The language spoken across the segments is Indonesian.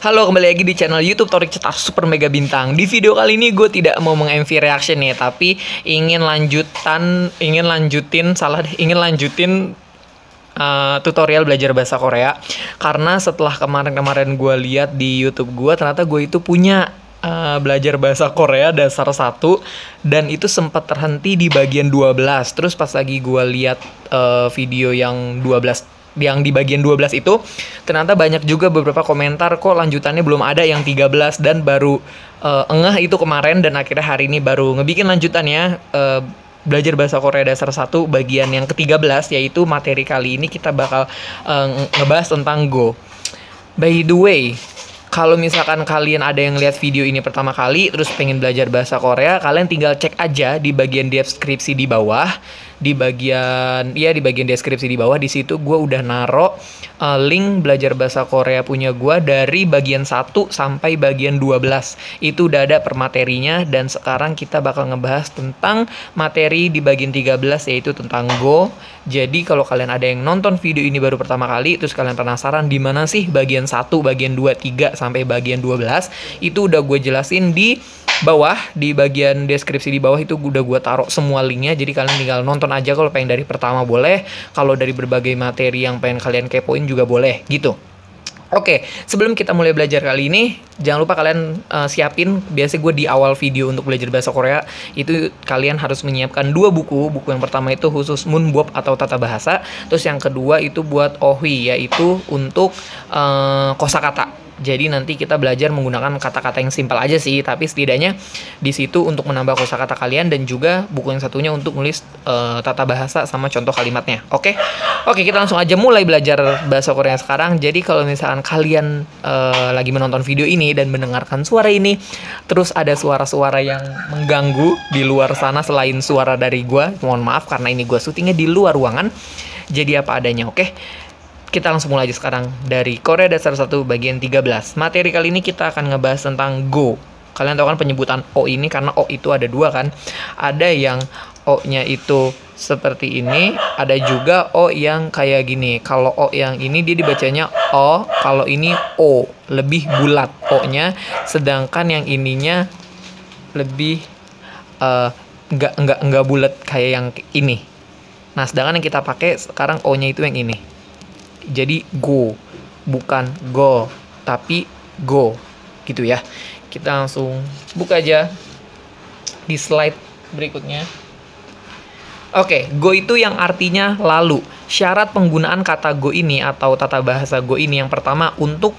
Halo, kembali lagi di channel YouTube Torik Cetak Super Mega Bintang. Di video kali ini gue tidak mau meng-MV reaction ya, tapi ingin lanjutin tutorial belajar bahasa Korea. Karena setelah kemarin-kemarin gue lihat di YouTube gue, ternyata gue itu punya belajar bahasa Korea dasar 1 dan itu sempat terhenti di bagian 12. Terus pas lagi gue lihat video yang 12, yang di bagian 12 itu ternyata banyak juga beberapa komentar kok lanjutannya belum ada yang 13, dan baru engah itu kemarin, dan akhirnya hari ini baru ngebikin lanjutannya, belajar bahasa Korea dasar 1 bagian yang ke-13, yaitu materi kali ini kita bakal ngebahas tentang Go. By the way, kalau misalkan kalian ada yang lihat video ini pertama kali terus pengen belajar bahasa Korea, kalian tinggal cek aja di bagian deskripsi di bawah. Di bagian deskripsi di bawah, di situ gue udah naro link belajar bahasa Korea punya gue dari bagian 1 sampai bagian 12. Itu udah ada per materinya, dan sekarang kita bakal ngebahas tentang materi di bagian 13, yaitu tentang Go. Jadi kalau kalian ada yang nonton video ini baru pertama kali terus kalian penasaran di mana sih bagian 1, bagian 2, 3 sampai bagian 12, itu udah gue jelasin di bawah, di bagian deskripsi di bawah itu udah gue taruh semua linknya. Jadi kalian tinggal nonton aja, kalau pengen dari pertama boleh, kalau dari berbagai materi yang pengen kalian kepoin juga boleh gitu. Oke, sebelum kita mulai belajar kali ini, jangan lupa kalian siapin, biasanya gue di awal video untuk belajar bahasa Korea itu kalian harus menyiapkan 2 buku. Buku yang pertama itu khusus Munbop atau tata bahasa, terus yang kedua itu buat Ohwi, yaitu untuk kosakata. Jadi nanti kita belajar menggunakan kata-kata yang simpel aja sih, tapi setidaknya di situ untuk menambah kosakata kalian, dan juga buku yang satunya untuk nulis tata bahasa sama contoh kalimatnya. Oke, kita langsung aja mulai belajar bahasa Korea sekarang. Jadi kalau misalkan kalian lagi menonton video ini dan mendengarkan suara ini, terus ada suara-suara yang mengganggu di luar sana selain suara dari gua, mohon maaf karena ini gua syutingnya di luar ruangan. Jadi apa adanya, oke? Kita langsung mulai aja sekarang dari Korea dasar 1 bagian 13. Materi kali ini kita akan ngebahas tentang Go. Kalian tahu kan penyebutan O ini, karena O itu ada 2 kan. Ada yang O-nya itu seperti ini, ada juga O yang kayak gini. Kalau O yang ini dia dibacanya O, kalau ini O, lebih bulat O-nya, sedangkan yang ininya lebih nggak bulat kayak yang ini. Nah, sedangkan yang kita pakai sekarang O-nya itu yang ini. Jadi Go, bukan Go, tapi Go, gitu ya. Kita langsung buka aja di slide berikutnya. Oke, Go itu yang artinya lalu. Syarat penggunaan kata Go ini atau tata bahasa Go ini, yang pertama, untuk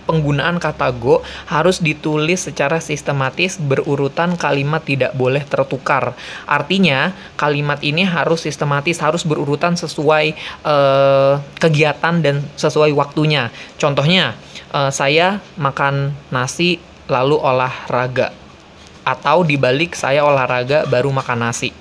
penggunaan kata Go harus ditulis secara sistematis, berurutan, kalimat tidak boleh tertukar. Artinya kalimat ini harus sistematis, harus berurutan sesuai kegiatan dan sesuai waktunya. Contohnya, saya makan nasi lalu olahraga, atau dibalik, saya olahraga baru makan nasi.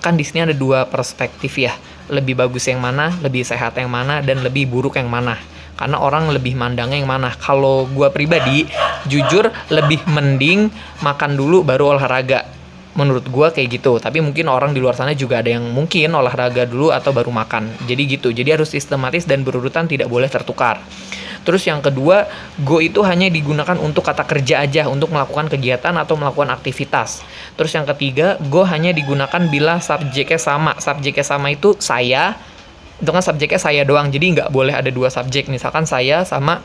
Kan di sini ada 2 perspektif ya. Lebih bagus yang mana, lebih sehat yang mana, dan lebih buruk yang mana. Karena orang lebih mandangnya yang mana. Kalau gue pribadi, jujur lebih mending makan dulu baru olahraga. Menurut gue kayak gitu. Tapi mungkin orang di luar sana juga ada yang mungkin olahraga dulu atau baru makan. Jadi gitu. Jadi harus sistematis dan berurutan, tidak boleh tertukar. Terus yang kedua, Go itu hanya digunakan untuk kata kerja aja, untuk melakukan kegiatan atau melakukan aktivitas. Terus yang ketiga, Go hanya digunakan bila subjeknya sama. Subjeknya sama itu saya. Itu kan subjeknya saya doang, jadi nggak boleh ada 2 subjek. Misalkan saya sama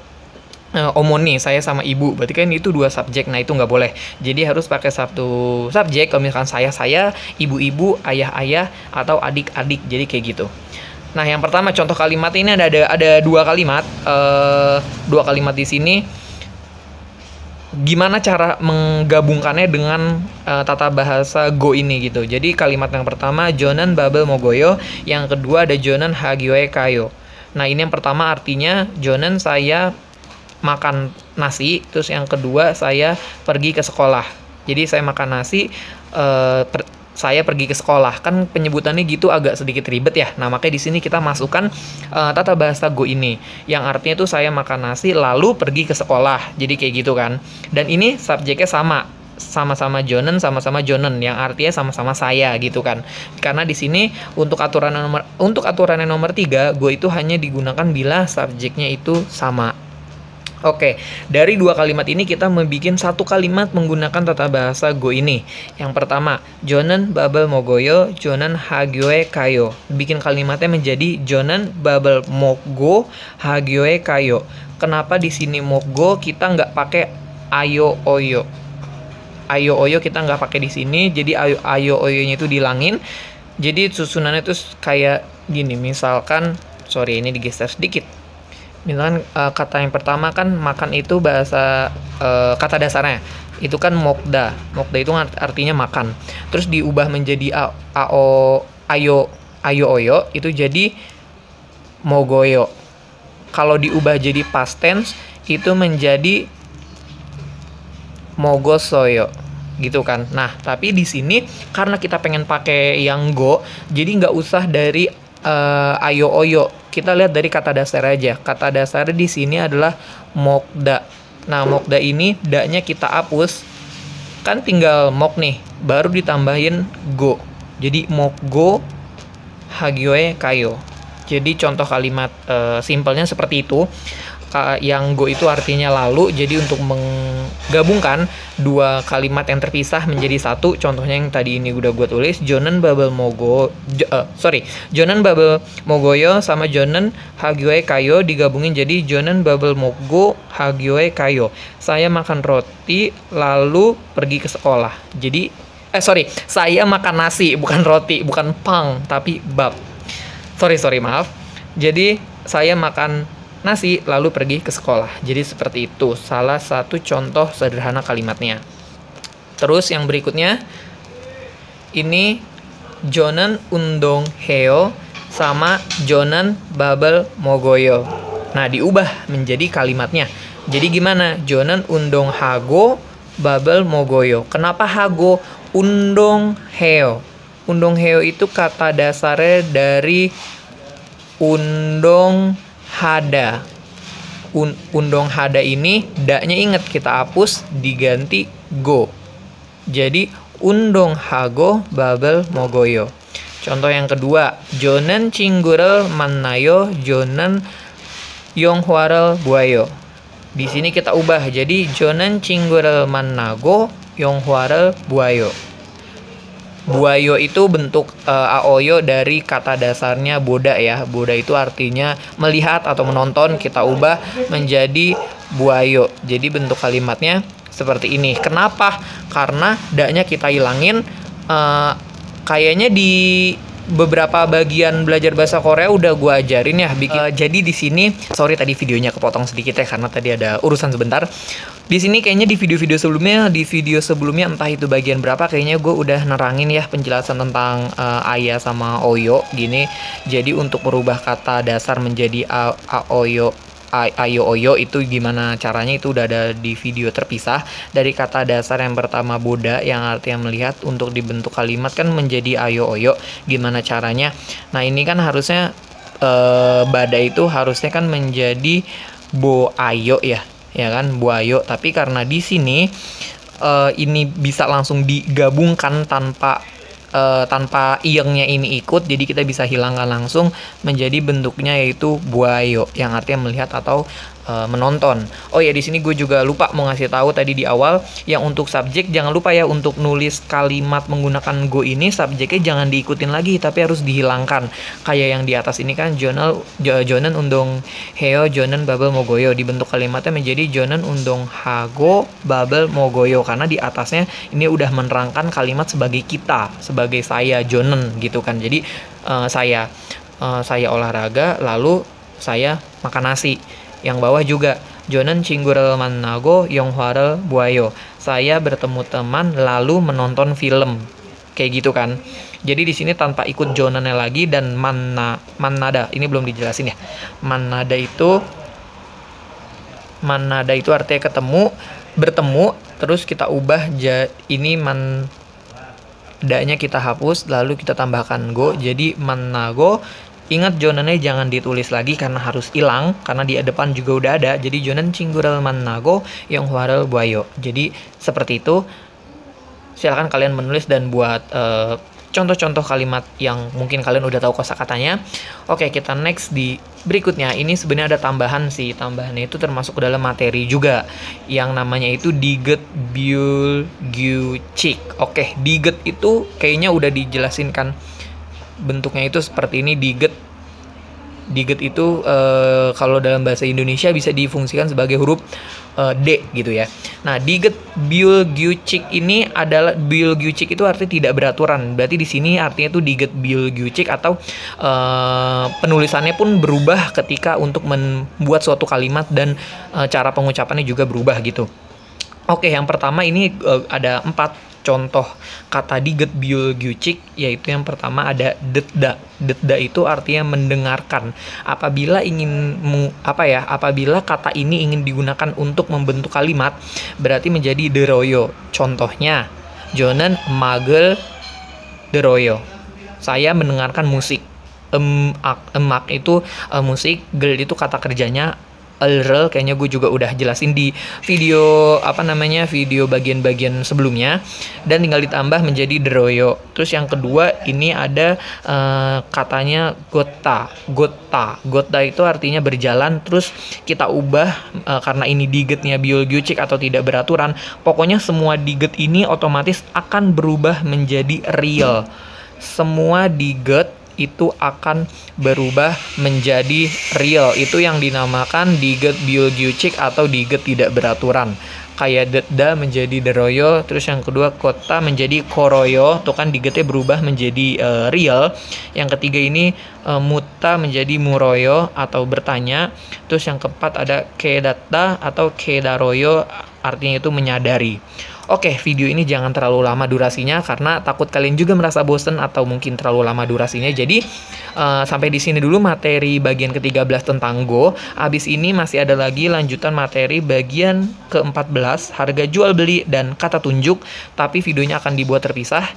omoni, saya sama ibu, berarti kan itu 2 subjek. Nah itu nggak boleh, jadi harus pakai 1 subjek. Kalau misalkan saya, ibu-ibu, ayah, atau adik-adik, jadi kayak gitu. Nah yang pertama, contoh kalimat ini ada 2 kalimat, 2 kalimat di sini. Gimana cara menggabungkannya dengan tata bahasa Go ini gitu. Jadi kalimat yang pertama, Jonan babel mogoyo. Yang kedua ada Jonan hagyoe kayo. Nah ini yang pertama artinya Jonan saya makan nasi. Terus yang kedua saya pergi ke sekolah. Jadi saya makan nasi, saya pergi ke sekolah. Kan penyebutannya gitu agak sedikit ribet ya. Nah makanya di sini kita masukkan tata bahasa Go ini, yang artinya tuh saya makan nasi lalu pergi ke sekolah. Jadi kayak gitu kan. Dan ini subjeknya sama-sama Jonan, yang artinya sama-sama saya gitu kan. Karena di sini untuk aturan nomor 3, Go itu hanya digunakan bila subjeknya itu sama. Oke, dari dua kalimat ini kita membuat satu kalimat menggunakan tata bahasa Go ini. Yang pertama, Jonen babel mogoyo, Jonen hagyoe kayo. Bikin kalimatnya menjadi Jonen babel mogo, hagyoe kayo. Kenapa di sini mogo kita nggak pakai ayo oyo? Ayo oyo kita nggak pakai di sini, jadi ayo oyonya itu dihilangin. Jadi susunannya itu kayak gini, misalkan, sorry ini digeser sedikit. Misalkan kata yang pertama kan makan itu bahasa kata dasarnya itu kan mokda. Mokda itu artinya makan. Terus diubah menjadi ayo oyo itu jadi mogoyo. Kalau diubah jadi past tense itu menjadi mogosoyo gitu kan. Nah, tapi di sini karena kita pengen pakai yang go, jadi nggak usah dari ayo oyo. Kita lihat dari kata dasar aja. Kata dasar di sini adalah mokda. Nah, mokda ini da-nya kita hapus. Kan tinggal mok nih, baru ditambahin go. Jadi mokgo hagyoe kayo. Jadi contoh kalimat simpelnya seperti itu. Yang go itu artinya lalu, jadi untuk menggabungkan dua kalimat yang terpisah menjadi satu, contohnya yang tadi ini udah gue tulis, Jonen babel Jonen babel mogoyo sama Jonen hagyoe kayo digabungin jadi Jonen babel mogo hagyoe kayo. Saya makan roti lalu pergi ke sekolah. Jadi saya makan nasi, bukan roti, bukan pang, tapi bab. Sorry, maaf. Jadi saya makan nasi lalu pergi ke sekolah. Jadi seperti itu salah satu contoh sederhana kalimatnya. Terus yang berikutnya ini Jonen undong heo sama Jonen babel mogoyo. Nah, diubah menjadi kalimatnya. Jadi gimana? Jonen undong hago babel mogoyo. Kenapa hago? Undong heo. Undong heo itu kata dasarnya dari undong hada. Undong hada ini da-nya ingat kita hapus diganti go. Jadi undong hago babel mogoyo. Contoh yang kedua, Jonen cinggurel mannayo Jonen yonghwarel buayo. Di sini kita ubah jadi Jonen cinggurel mannago yonghwarel buayo. Buayo itu bentuk aoyo dari kata dasarnya boda ya. Boda itu artinya melihat atau menonton, kita ubah menjadi buayo. Jadi bentuk kalimatnya seperti ini. Kenapa? Karena da-nya kita hilangin. Kayaknya di beberapa bagian belajar bahasa Korea udah gue ajarin ya. Jadi di sini, sorry tadi videonya kepotong sedikit ya karena tadi ada urusan sebentar. Di sini kayaknya di video sebelumnya entah itu bagian berapa kayaknya gue udah nerangin ya penjelasan tentang aya sama oyo gini. Jadi untuk merubah kata dasar menjadi ayo oyo itu gimana caranya itu udah ada di video terpisah. Dari kata dasar yang pertama boda yang artinya melihat untuk dibentuk kalimat kan menjadi ayo oyo. Gimana caranya? Nah, ini kan harusnya bada itu harusnya kan menjadi bo ayo ya kan, buayo. Tapi karena di sini ini bisa langsung digabungkan tanpa iyengnya ini ikut, jadi kita bisa hilangkan langsung menjadi bentuknya yaitu buayo yang artinya melihat atau menonton. Oh ya, di sini gue juga lupa mau ngasih tahu tadi di awal yang untuk subjek jangan lupa ya untuk nulis kalimat menggunakan go ini subjeknya jangan diikutin lagi tapi harus dihilangkan. Kayak yang di atas ini kan Jonen undong heo Jonen babel mogoyo, dibentuk kalimatnya menjadi Jonen undong hago babel mogoyo karena di atasnya ini udah menerangkan kalimat sebagai kita, sebagai saya Jonen gitu kan. Jadi saya olahraga lalu saya makan nasi. Yang bawah juga Jonen cinggurel mannago yonghwarel buayo. Saya bertemu teman lalu menonton film. Kayak gitu kan. Jadi di sini tanpa ikut jonennya lagi dan mannada. Ini belum dijelasin ya. Mannada itu artinya bertemu terus kita ubah ini mandanya kita hapus lalu kita tambahkan go jadi mannago. Ingat jonennya jangan ditulis lagi karena harus hilang karena di depan juga udah ada. Jadi Jonen cinggurel mannago yonghwarel buayo. Jadi seperti itu. Silakan kalian menulis dan buat contoh-contoh kalimat yang mungkin kalian udah tahu kosakatanya. Oke, kita next di berikutnya. Ini sebenarnya ada tambahan sih. Tambahannya itu termasuk dalam materi juga. Yang namanya itu diget biulgyuchik. Oke, diget itu kayaknya udah dijelasin kan. Bentuknya itu seperti ini, diget. Diget itu kalau dalam bahasa Indonesia bisa difungsikan sebagai huruf D gitu ya. Nah, diget biulgyuchik ini adalah, biulgyuchik itu artinya tidak beraturan. Berarti di sini artinya itu diget biulgyuchik, atau penulisannya pun berubah ketika untuk membuat suatu kalimat, dan cara pengucapannya juga berubah gitu. Oke, yang pertama ini ada 4 contoh kata diget biulgyuchik, yaitu yang pertama ada detda. Detda itu artinya mendengarkan. Apabila apabila kata ini ingin digunakan untuk membentuk kalimat, berarti menjadi deroyo. Contohnya, Jonen magel deroyo. Saya mendengarkan musik. Emak itu musik, gel itu kata kerjanya. Elrel kayaknya gue juga udah jelasin di video video bagian-bagian sebelumnya, dan tinggal ditambah menjadi deroyo. Terus yang kedua ini ada katanya gota. Gota itu artinya berjalan. Terus kita ubah karena ini digetnya biulgyuchik atau tidak beraturan. Pokoknya semua diget ini otomatis akan berubah menjadi real. Semua diget itu akan berubah menjadi real. Itu yang dinamakan diget biulgyuchik atau diget tidak beraturan. Kayak detda menjadi deroyo, terus yang kedua kota menjadi koroyo, itu kan digetnya berubah menjadi real. Yang ketiga ini mutta menjadi muroyo atau bertanya. Terus yang keempat ada kedatta atau kedaroyo, artinya itu menyadari. Oke, video ini jangan terlalu lama durasinya karena takut kalian juga merasa bosen atau mungkin terlalu lama durasinya. Jadi sampai di sini dulu materi bagian ke-13 tentang Go. Abis ini masih ada lagi lanjutan materi bagian ke-14, harga jual beli dan kata tunjuk, tapi videonya akan dibuat terpisah.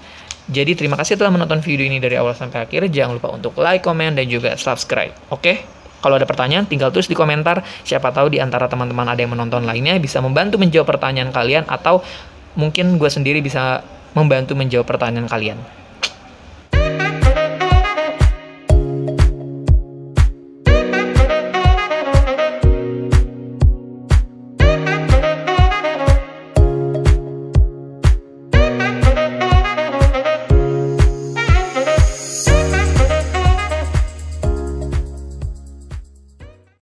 Jadi terima kasih telah menonton video ini dari awal sampai akhir. Jangan lupa untuk like, komen, dan juga subscribe. Oke? Kalau ada pertanyaan, tinggal tulis di komentar. Siapa tahu di antara teman-teman ada yang menonton lainnya bisa membantu menjawab pertanyaan kalian, atau mungkin gue sendiri bisa membantu menjawab pertanyaan kalian.